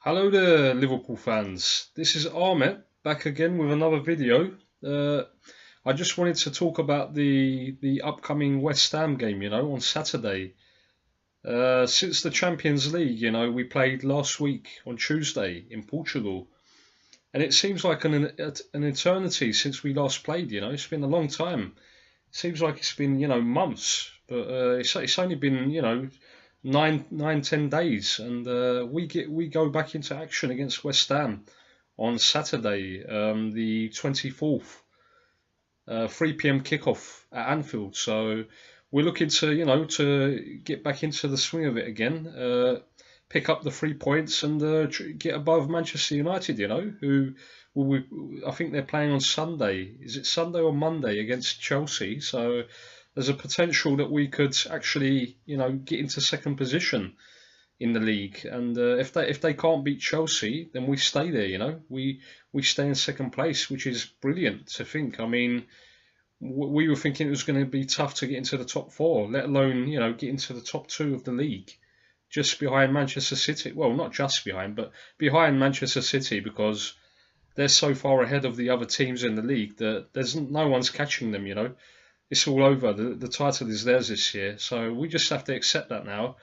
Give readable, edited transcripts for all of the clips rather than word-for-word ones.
Hello there, Liverpool fans. This is Ahmet back again with another video. I just wanted to talk about the upcoming West Ham game, on Saturday. Since the Champions League, we played last week on Tuesday in Portugal, and it seems like an eternity since we last played. It's been a long time. It seems like it's been months, but it's only been 10 days, and we go back into action against West Ham on Saturday, the 24th, 3 p.m. kickoff at Anfield. So we're looking to to get back into the swing of it again, pick up the 3 points, and get above Manchester United. Who I think they're playing on Sunday. Is it Sunday or Monday against Chelsea? So there's a potential that we could actually, get into second position in the league. And if they can't beat Chelsea, then we stay there. We stay in second place, which is brilliant to think. I mean, we were thinking it was going to be tough to get into the top four, let alone get into the top two of the league, just behind Manchester City. Well, not just behind, but behind Manchester City, because they're so far ahead of the other teams in the league that there's no one's catching them. It's all over. The title is theirs this year, so we just have to accept that now.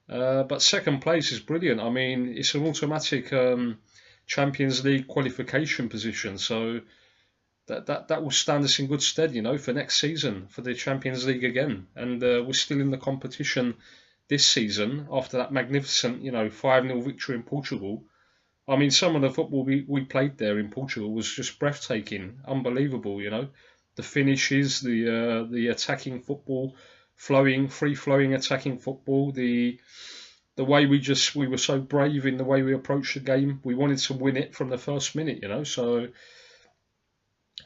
But second place is brilliant. I mean, it's an automatic Champions League qualification position, so that will stand us in good stead, for next season, for the Champions League again. And we're still in the competition this season after that magnificent, 5-0 victory in Portugal. I mean, some of the football we played there in Portugal was just breathtaking, unbelievable, The finishes, the attacking football, free flowing attacking football, the way we were so brave in the way we approached the game. We wanted to win it from the first minute, So,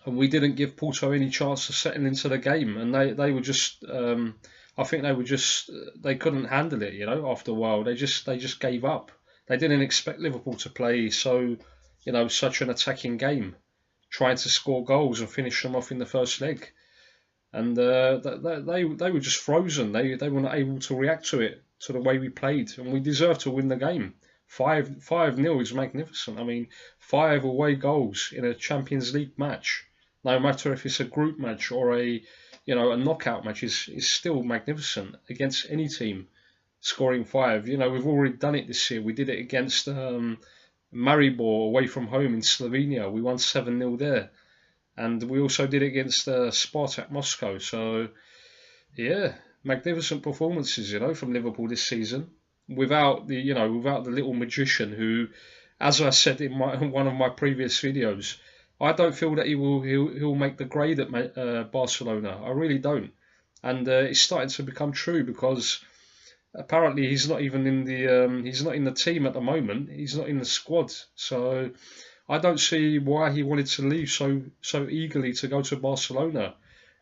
and we didn't give Porto any chance to settle into the game, and they were just I think they couldn't handle it, After a while, they just gave up. They didn't expect Liverpool to play such an attacking game, trying to score goals and finish them off in the first leg. And they were just frozen. They were not able to react to it, to the way we played, and we deserved to win the game. 5-0 is magnificent. I mean, 5 away goals in a Champions League match, no matter if it's a group match or a knockout match, is still magnificent against any team. Scoring 5, we've already done it this year. We did it against Maribor away from home in Slovenia. We won 7-0 there, and we also did it against Spartak Moscow. So yeah, magnificent performances, from Liverpool this season. Without the little magician who, as I said in one of my previous videos, I don't feel that he'll make the grade at Barcelona. I really don't, and it's starting to become true, because apparently he's not even in the team at the moment. He's not in the squad. So I don't see why he wanted to leave so eagerly to go to Barcelona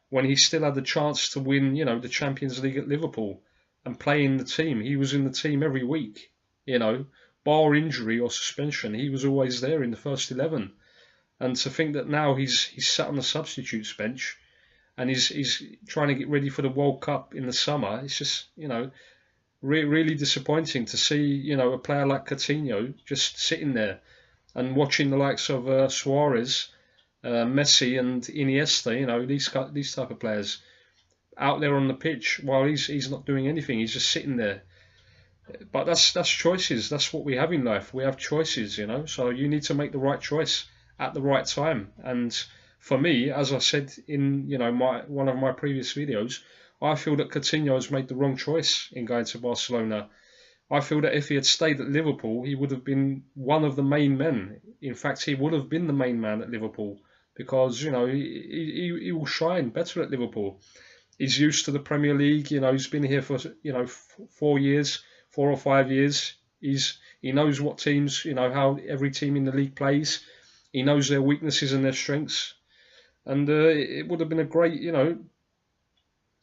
when he still had the chance to win, the Champions League at Liverpool and play in the team. He was in the team every week, bar injury or suspension. He was always there in the first 11. And to think that now he's sat on the substitutes bench and he's trying to get ready for the World Cup in the summer, it's just, really disappointing to see, a player like Coutinho just sitting there and watching the likes of Suarez, Messi and Iniesta, these type of players out there on the pitch while he's not doing anything. He's just sitting there. But that's choices. That's what we have in life. We have choices, So you need to make the right choice at the right time. And for me, as I said in one of my previous videos, I feel that Coutinho has made the wrong choice in going to Barcelona. I feel that if he had stayed at Liverpool, he would have been one of the main men. In fact, he would have been the main man at Liverpool, because he will shine better at Liverpool. He's used to the Premier League. He's been here for 4 or 5 years. He knows what teams, how every team in the league plays. He knows their weaknesses and their strengths, and it would have been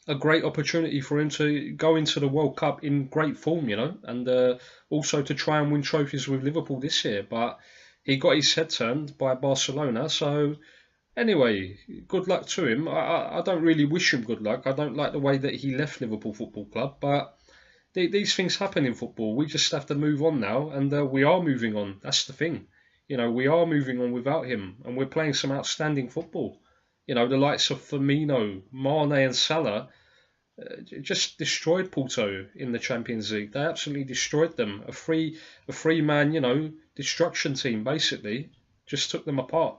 a great opportunity for him to go into the World Cup in great form, and also to try and win trophies with Liverpool this year. But he got his head turned by Barcelona. So anyway, good luck to him. I don't really wish him good luck. I don't like the way that he left Liverpool Football Club, but these things happen in football. We just have to move on now, and we are moving on. That's the thing. We are moving on without him, and we're playing some outstanding football. The likes of Firmino, Mane, and Salah just destroyed Porto in the Champions League. They absolutely destroyed them. A three man, destruction team basically just took them apart,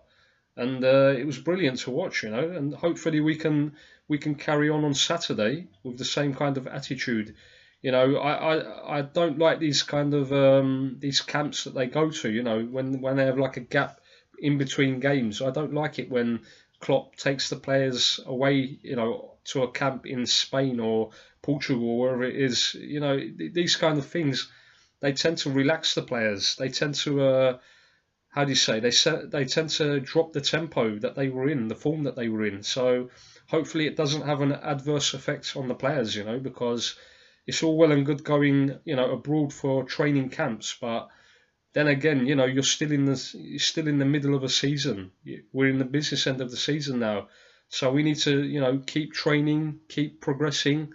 and it was brilliant to watch. And hopefully we can carry on Saturday with the same kind of attitude. I don't like these kind of these camps that they go to. When they have like a gap in between games. I don't like it when Klopp takes the players away, to a camp in Spain or Portugal or wherever it is. These kind of things, they tend to relax the players. They tend to, how do you say? They tend to drop the tempo that they were in, the form that they were in. So hopefully it doesn't have an adverse effect on the players, because it's all well and good going, abroad for training camps, but then again, you're still in the middle of a season. We're in the business end of the season now, so we need to, keep training, keep progressing,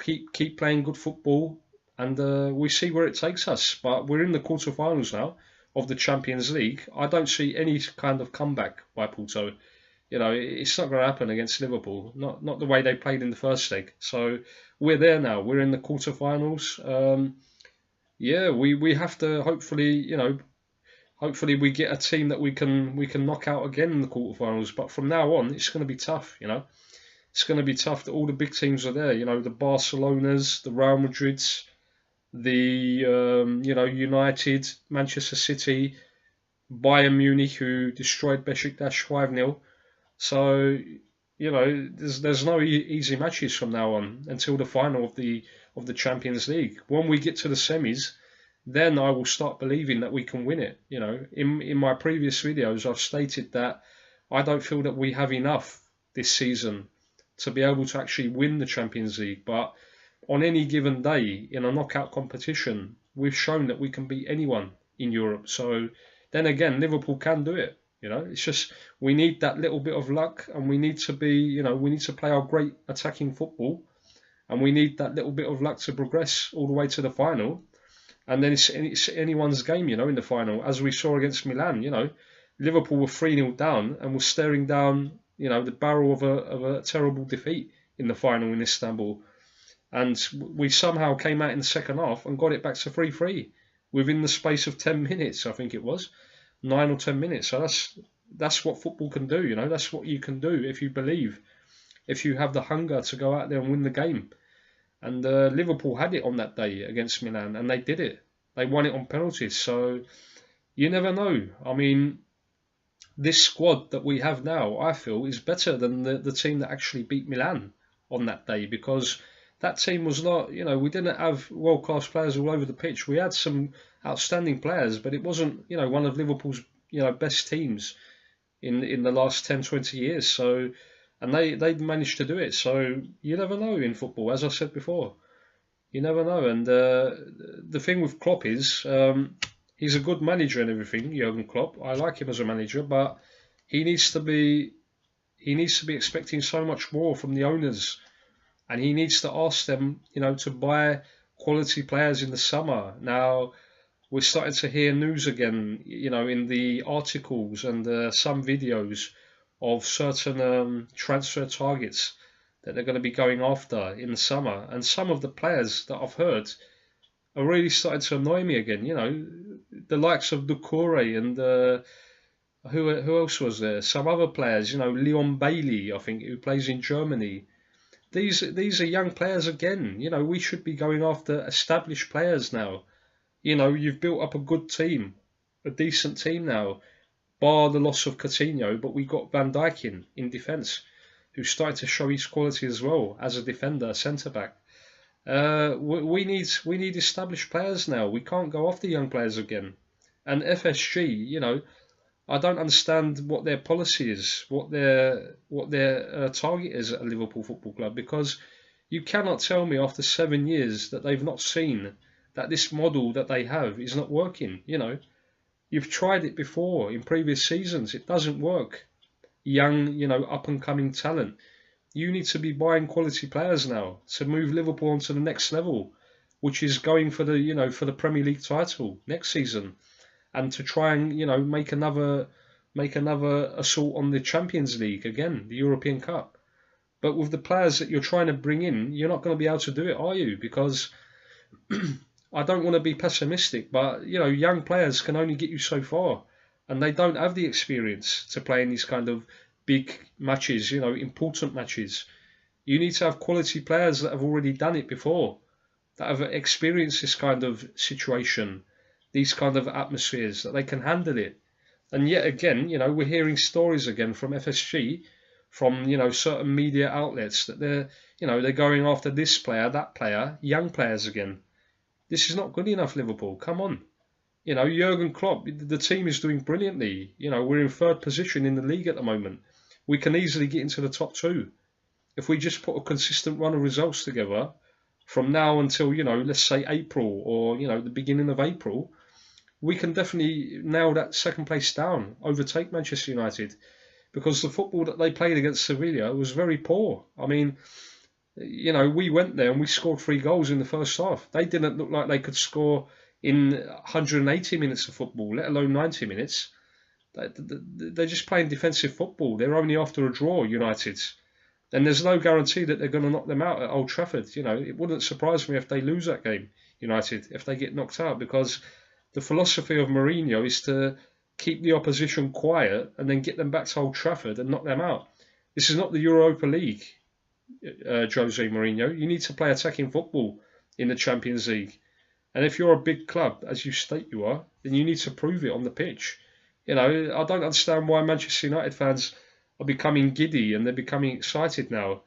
keep playing good football, and we see where it takes us. But we're in the quarterfinals now of the Champions League. I don't see any kind of comeback by Porto. It's not going to happen against Liverpool. Not the way they played in the first leg. So we're there now. We're in the quarterfinals. Yeah, we have to hopefully we get a team that we can knock out again in the quarterfinals. But from now on, it's going to be tough. It's going to be tough. All the big teams are there. The Barcelonas, the Real Madrids, the United, Manchester City, Bayern Munich, who destroyed Besiktas 5-0. So there's no easy matches from now on until the final of the Champions League. When we get to the semis, then I will start believing that we can win it. In my previous videos, I've stated that I don't feel that we have enough this season to be able to actually win the Champions League. But on any given day in a knockout competition, we've shown that we can beat anyone in Europe. So then again, Liverpool can do it. It's just we need that little bit of luck, and we need to we need to play our great attacking football, and we need that little bit of luck to progress all the way to the final. And then it's anyone's game, in the final, as we saw against Milan. Liverpool were 3-0 down and were staring down, the barrel of a terrible defeat in the final in Istanbul, and we somehow came out in the second half and got it back to 3-3 within the space of 10 minutes. I think it was 9 or 10 minutes. So that's what football can do. That's what you can do if you believe, if you have the hunger to go out there and win the game. And Liverpool had it on that day against Milan, and they did it. They won it on penalties. So you never know. I mean, this squad that we have now, I feel, is better than the team that actually beat Milan on that day, because that team was not, we didn't have world-class players all over the pitch. We had some outstanding players, but it wasn't, one of Liverpool's, best teams in the last 10, 20 years. So, and they managed to do it. So you never know in football, as I said before. You never know. And the thing with Klopp is, he's a good manager and everything, Jurgen Klopp. I like him as a manager, but he needs to be expecting so much more from the owners. And he needs to ask them, to buy quality players in the summer. Now, we're starting to hear news again, in the articles and some videos of certain transfer targets that they're going to be going after in the summer. And some of the players that I've heard are really starting to annoy me again. The likes of Doucouré and who else was there? Some other players, Leon Bailey, I think, who plays in Germany. These are young players again. We should be going after established players now. You've built up a good team, a decent team now, bar the loss of Coutinho, but we got Van Dijk in defence, who's starting to show his quality as well as a defender, centre-back. We need established players now. We can't go after young players again. And FSG, I don't understand what their policy is, what their target is at Liverpool Football Club, because you cannot tell me after 7 years that they've not seen that this model that they have is not working. You've tried it before in previous seasons. It doesn't work. Young, up and coming talent. You need to be buying quality players now to move Liverpool onto the next level. which is going for the for the Premier League title next season, and to try and make another assault on the Champions League again, the European Cup. But with the players that you're trying to bring in, you're not going to be able to do it, are you? Because I don't want to be pessimistic, but young players can only get you so far, and they don't have the experience to play in these kind of big matches, important matches. You need to have quality players that have already done it before, that have experienced this kind of situation, these kind of atmospheres, that they can handle it. And yet again, we're hearing stories again from FSG, from certain media outlets, that they're going after this player, that player, young players again. This is not good enough, Liverpool. Come on. Jurgen Klopp, the team is doing brilliantly. We're in third position in the league at the moment. We can easily get into the top two. If we just put a consistent run of results together from now until, let's say April, or, the beginning of April, we can definitely nail that second place down, overtake Manchester United. Because the football that they played against Sevilla was very poor. I mean, we went there and we scored 3 goals in the first half. They didn't look like they could score in 180 minutes of football, let alone 90 minutes. They're just playing defensive football. They're only after a draw, United. And there's no guarantee that they're going to knock them out at Old Trafford. It wouldn't surprise me if they lose that game, United, if they get knocked out, because the philosophy of Mourinho is to keep the opposition quiet and then get them back to Old Trafford and knock them out. This is not the Europa League, Jose Mourinho. You need to play attacking football in the Champions League. And if you're a big club, as you state you are, then you need to prove it on the pitch. I don't understand why Manchester United fans are becoming giddy and they're becoming excited now.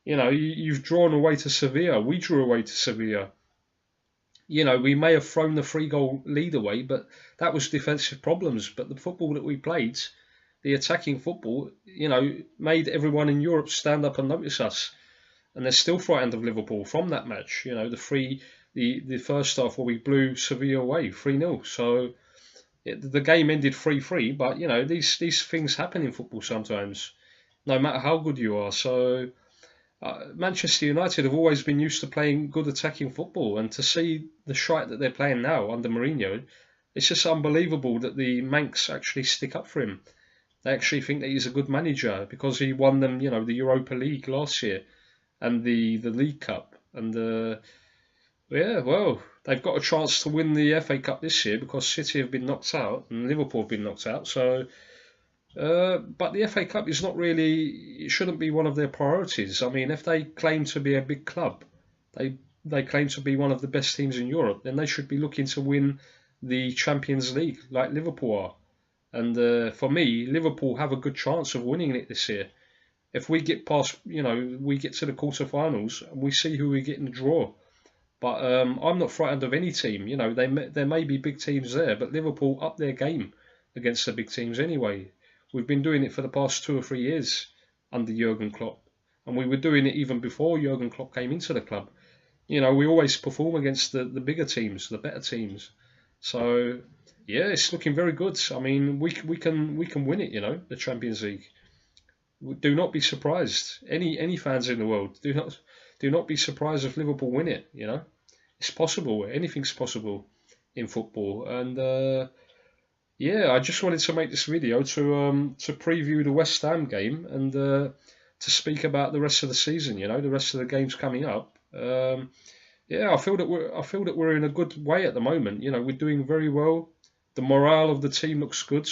You've drawn away to Sevilla. We drew away to Sevilla. We may have thrown the 3-goal lead away, but that was defensive problems. But the football that we played, the attacking football, made everyone in Europe stand up and notice us. And they're still frightened of Liverpool from that match. The first half where we blew Sevilla away 3-0. So the game ended 3-3. But these things happen in football sometimes, no matter how good you are. So Manchester United have always been used to playing good attacking football, and to see the shite that they're playing now under Mourinho, it's just unbelievable that the Mancs actually stick up for him. They actually think that he's a good manager because he won them, the Europa League last year and the League Cup. And they've got a chance to win the FA Cup this year because City have been knocked out and Liverpool have been knocked out. So. But the FA Cup is not really, it shouldn't be one of their priorities. I mean, if they claim to be a big club, they claim to be one of the best teams in Europe, then they should be looking to win the Champions League like Liverpool are. And for me, Liverpool have a good chance of winning it this year. If we get past, we get to the quarterfinals and we see who we get in the draw. But I'm not frightened of any team. There may be big teams there, but Liverpool up their game against the big teams anyway. We've been doing it for the past 2 or 3 years under Jurgen Klopp. And we were doing it even before Jurgen Klopp came into the club. We always perform against the bigger teams, the better teams. So, yeah, it's looking very good. I mean, we can win it, the Champions League. Do not be surprised. Any fans in the world, do not be surprised if Liverpool win it, It's possible. Anything's possible in football. And yeah, I just wanted to make this video to preview the West Ham game and to speak about the rest of the season. The rest of the games coming up. I feel that we're in a good way at the moment. We're doing very well. The morale of the team looks good,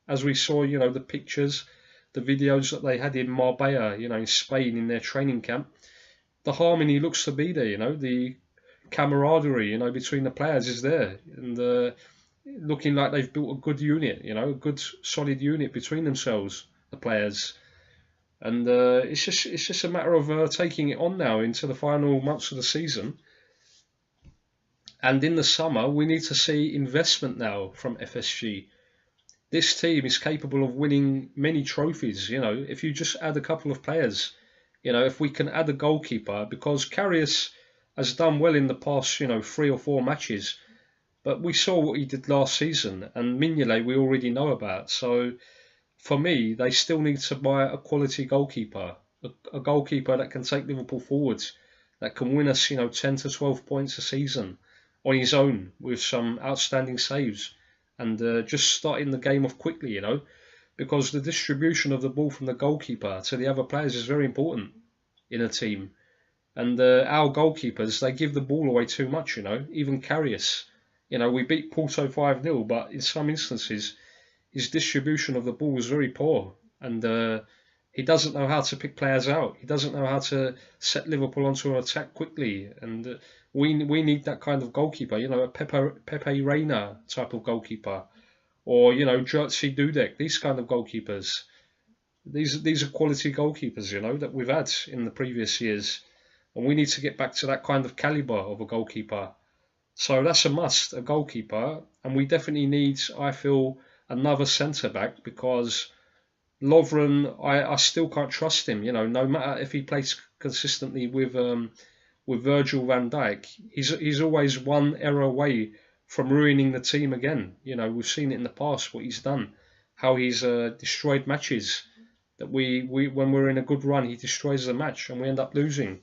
as we saw. The pictures, the videos that they had in Marbella, in Spain, in their training camp. The harmony looks to be there. The camaraderie, between the players is there, and looking like they've built a good unit, a good solid unit between themselves, the players. And it's just a matter of taking it on now into the final months of the season. And in the summer, we need to see investment now from FSG. This team is capable of winning many trophies, if you just add a couple of players. If we can add a goalkeeper, because Karius has done well in the past, 3 or 4 matches. But we saw what he did last season, and Mignolet we already know about. So for me, they still need to buy a quality goalkeeper, a goalkeeper that can take Liverpool forwards, that can win us, 10 to 12 points a season on his own with some outstanding saves and just starting the game off quickly, because the distribution of the ball from the goalkeeper to the other players is very important in a team. And our goalkeepers, they give the ball away too much, even Karius. We beat Porto 5-0, but in some instances, his distribution of the ball was very poor. And he doesn't know how to pick players out. He doesn't know how to set Liverpool onto an attack quickly. And we need that kind of goalkeeper, a Pepe Reina type of goalkeeper. Or, Jerzy Dudek, these kind of goalkeepers. These are quality goalkeepers, that we've had in the previous years. And we need to get back to that kind of calibre of a goalkeeper. So that's a must, a goalkeeper. And we definitely need, I feel, another centre-back, because Lovren, I still can't trust him. No matter if he plays consistently with Virgil van Dijk, he's always one error away from ruining the team again. We've seen it in the past, what he's done, how he's destroyed matches. That we when we're in a good run, he destroys the match and we end up losing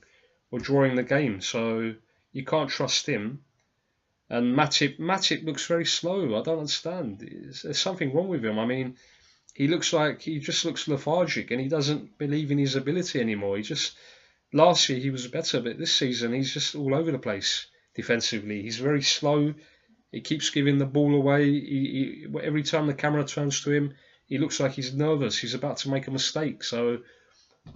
or drawing the game. So you can't trust him. And Matip looks very slow. I don't understand. There's something wrong with him. I mean, he just looks lethargic and he doesn't believe in his ability anymore. Last year he was better, but this season he's just all over the place defensively. He's very slow. He keeps giving the ball away. Every time the camera turns to him, he looks like he's nervous. He's about to make a mistake. So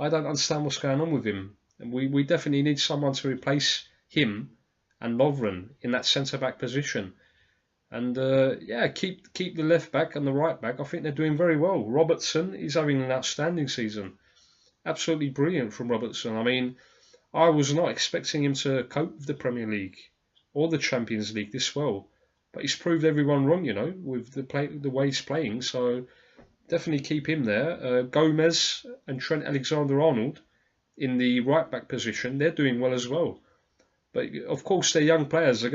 I don't understand what's going on with him. And we definitely need someone to replace him and Lovren in that centre-back position. And keep the left back and the right back. I think they're doing very well. Robertson is having an outstanding season. Absolutely brilliant from Robertson. I mean, I was not expecting him to cope with the Premier League or the Champions League this well. But he's proved everyone wrong, with the way he's playing. So definitely keep him there. Gomez and Trent Alexander-Arnold in the right back position, they're doing well as well. But of course, they're young players. They're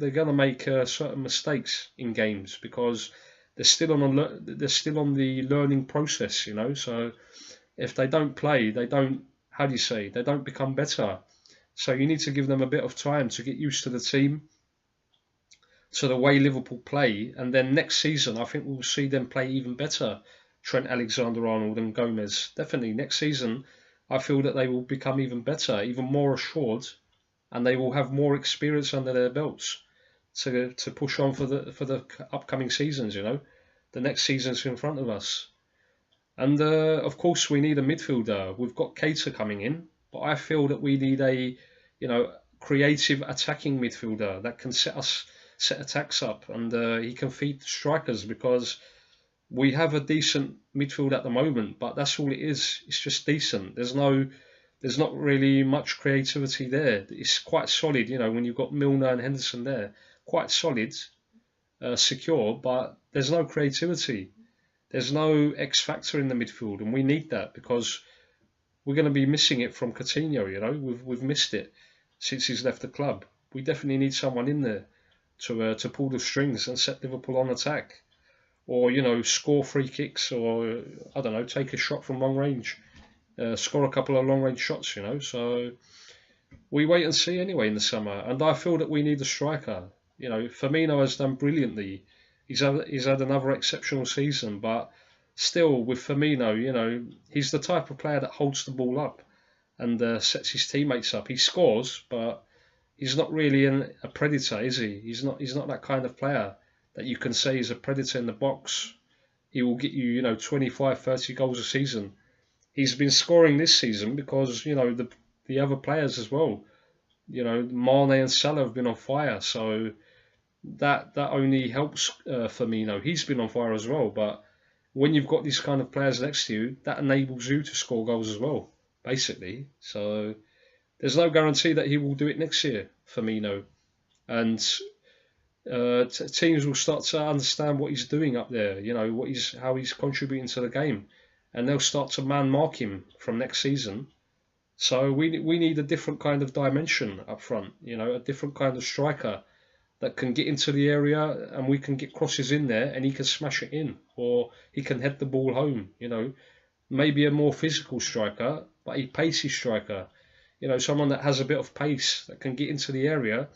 gonna make certain mistakes in games because they're still on the learning process, So if they don't play, they don't. How do you say? They don't become better. So you need to give them a bit of time to get used to the team, to the way Liverpool play, and then next season I think we'll see them play even better. Trent Alexander-Arnold and Gomez. Definitely next season, I feel that they will become even better, even more assured. And they will have more experience under their belts to push on for the upcoming seasons. The next season's in front of us, and of course we need a midfielder. We've got Keita coming in, but I feel that we need a creative attacking midfielder that can set attacks up, and he can feed the strikers, because we have a decent midfield at the moment, but that's all it is. It's just decent. There's not really much creativity there. It's quite solid, when you've got Milner and Henderson there. Quite solid, secure, but there's no creativity. There's no X factor in the midfield, and we need that because we're going to be missing it from Coutinho, We've missed it since he's left the club. We definitely need someone in there to pull the strings and set Liverpool on attack. Or, score free kicks, or, I don't know, take a shot from long range. Score a couple of long-range shots, So we wait and see anyway in the summer. And I feel that we need a striker. Firmino has done brilliantly. He's had another exceptional season, but still with Firmino, he's the type of player that holds the ball up and sets his teammates up. He scores, but he's not really a predator, is he? He's not that kind of player that you can say is a predator in the box. He will get you, 25, 30 goals a season. He's been scoring this season because, the other players as well. Mane and Salah have been on fire. So that only helps Firmino. He's been on fire as well. But when you've got these kind of players next to you, that enables you to score goals as well, basically. So there's no guarantee that he will do it next year, Firmino. And teams will start to understand what he's doing up there, how he's contributing to the game. And they'll start to man-mark him from next season. So we need a different kind of dimension up front, a different kind of striker that can get into the area and we can get crosses in there and he can smash it in, or he can head the ball home, Maybe a more physical striker, but a pacey striker, You know, someone that has a bit of pace, that can get into the area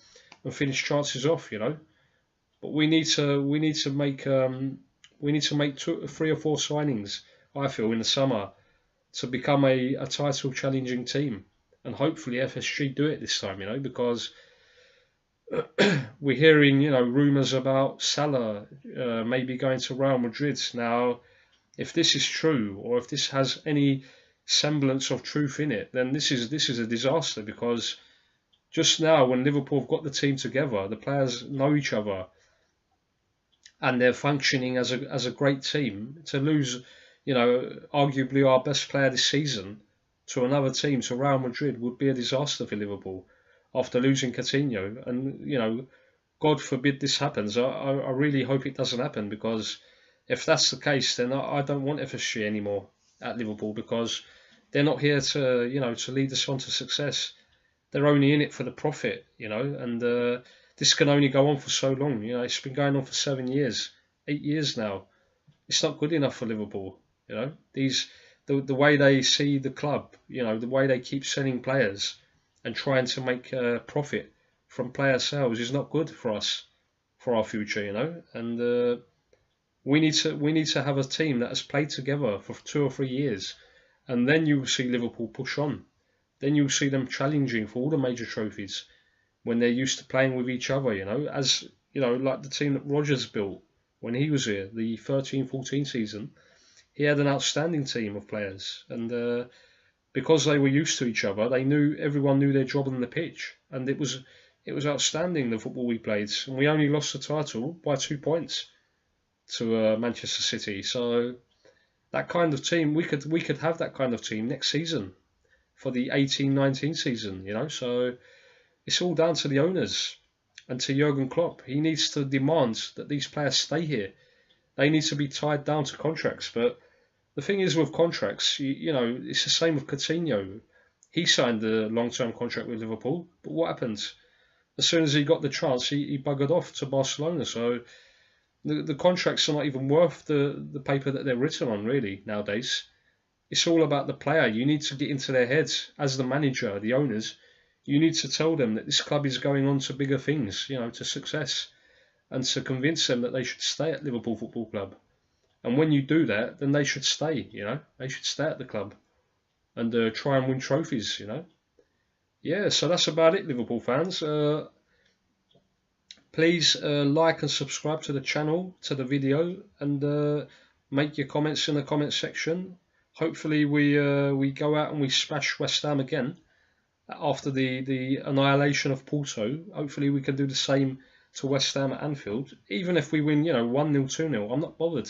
and finish chances off. You know, but we need to make 3 or 4 signings, I feel, in the summer to become a title challenging team, and hopefully FSG do it this time. You know, because we're hearing, you know, rumours about Salah maybe going to Real Madrid. Now, if this is true, or if this has any semblance of truth in it, then this is a disaster, because just now when Liverpool have got the team together, the players know each other, and they're functioning as a great team. To lose, you know, arguably our best player this season to another team, to Real Madrid, would be a disaster for Liverpool after losing Coutinho. And, you know, God forbid this happens. I really hope it doesn't happen, because if that's the case, then I don't want FSG anymore at Liverpool, because they're not here to, you know, to lead us on to success. They're only in it for the profit, you know, and this can only go on for so long. You know, it's been going on for 7 years, 8 years now. It's not good enough for Liverpool. You know, the way they see the club, you know, the way they keep selling players and trying to make profit from player sales is not good for us, for our future. You know, and we need to have a team that has played together for 2 or 3 years, and then you will see Liverpool push on. Then you'll see them challenging for all the major trophies when they're used to playing with each other, you know, as, you know, like the team that Rodgers built when he was here, the 13-14 season. He had an outstanding team of players, and because they were used to each other, everyone knew their job on the pitch, and it was outstanding, the football we played. And we only lost the title by 2 points to Manchester City. So that kind of team, we could have that kind of team next season for the 18-19 season, you know. So it's all down to the owners and to Jurgen Klopp. He needs to demand that these players stay here. They need to be tied down to contracts. But the thing is with contracts, you know, it's the same with Coutinho. He signed a long-term contract with Liverpool, but what happened? As soon as he got the chance, he buggered off to Barcelona. So the contracts are not even worth the paper that they're written on, really, nowadays. It's all about the player. You need to get into their heads as the manager, the owners. You need to tell them that this club is going on to bigger things, you know, to success, and to convince them that they should stay at Liverpool Football Club. And when you do that, then they should stay, you know. They should stay at the club and try and win trophies, you know. Yeah, so that's about it, Liverpool fans. Please like and subscribe to the channel, to the video, and make your comments in the comment section. Hopefully we go out and we smash West Ham again after the annihilation of Porto. Hopefully we can do the same to West Ham at Anfield. Even if we win, you know, 1-0, 2-0, I'm not bothered.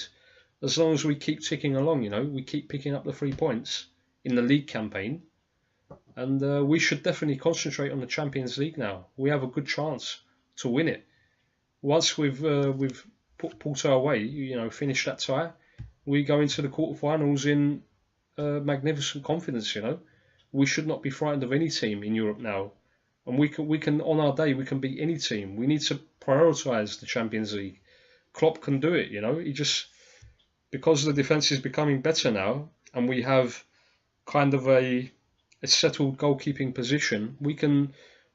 As long as we keep ticking along, you know, we keep picking up the 3 points in the league campaign. And we should definitely concentrate on the Champions League now. We have a good chance to win it. Once we've put Porto away, you know, finish that tie, we go into the quarterfinals in magnificent confidence. You know, we should not be frightened of any team in Europe now, and we can on our day we can beat any team. We need to prioritise the Champions League. Klopp can do it. You know, he just, because the defence is becoming better now, and we have kind of a settled goalkeeping position,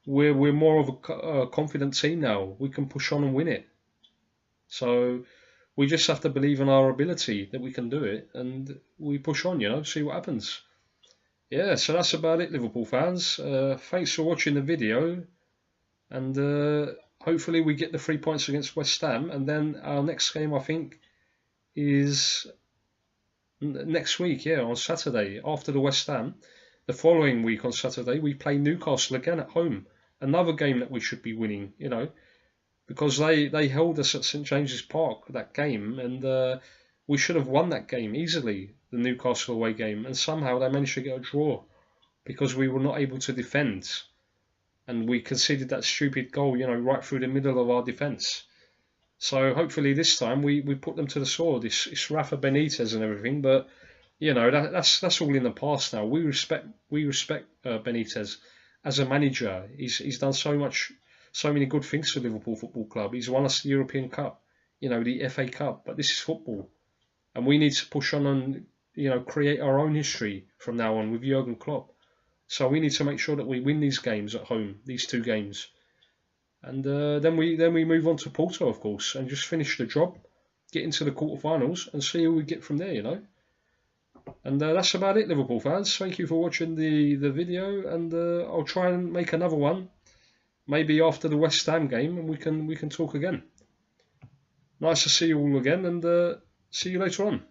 we're more of a confident team now. We can push on and win it. So we just have to believe in our ability that we can do it, and we push on, you know, see what happens. Yeah, so that's about it, Liverpool fans. Thanks for watching the video, and hopefully we get the 3 points against West Ham, and then our next game, I think, is next week, yeah, on Saturday, after the West Ham. The following week on Saturday, we play Newcastle again at home. Another game that we should be winning, you know, because they held us at St James's Park, that game, and we should have won that game easily, the Newcastle away game, and somehow they managed to get a draw because we were not able to defend, and we conceded that stupid goal, you know, right through the middle of our defence. So hopefully this time we put them to the sword. It's Rafa Benitez and everything, but you know, that's all in the past now. We respect Benitez as a manager. He's done so many good things for Liverpool Football Club. He's won us the European Cup, you know, the FA Cup. But this is football, and we need to push on and, you know, create our own history from now on with Jurgen Klopp. So we need to make sure that we win these games at home, these 2 games, and then we move on to Porto, of course, and just finish the job, get into the quarterfinals, and see who we get from there. And that's about it, Liverpool fans. Thank you for watching the video, and I'll try and make another one, maybe after the West Ham game, and we can talk again. Nice to see you all again, and see you later on.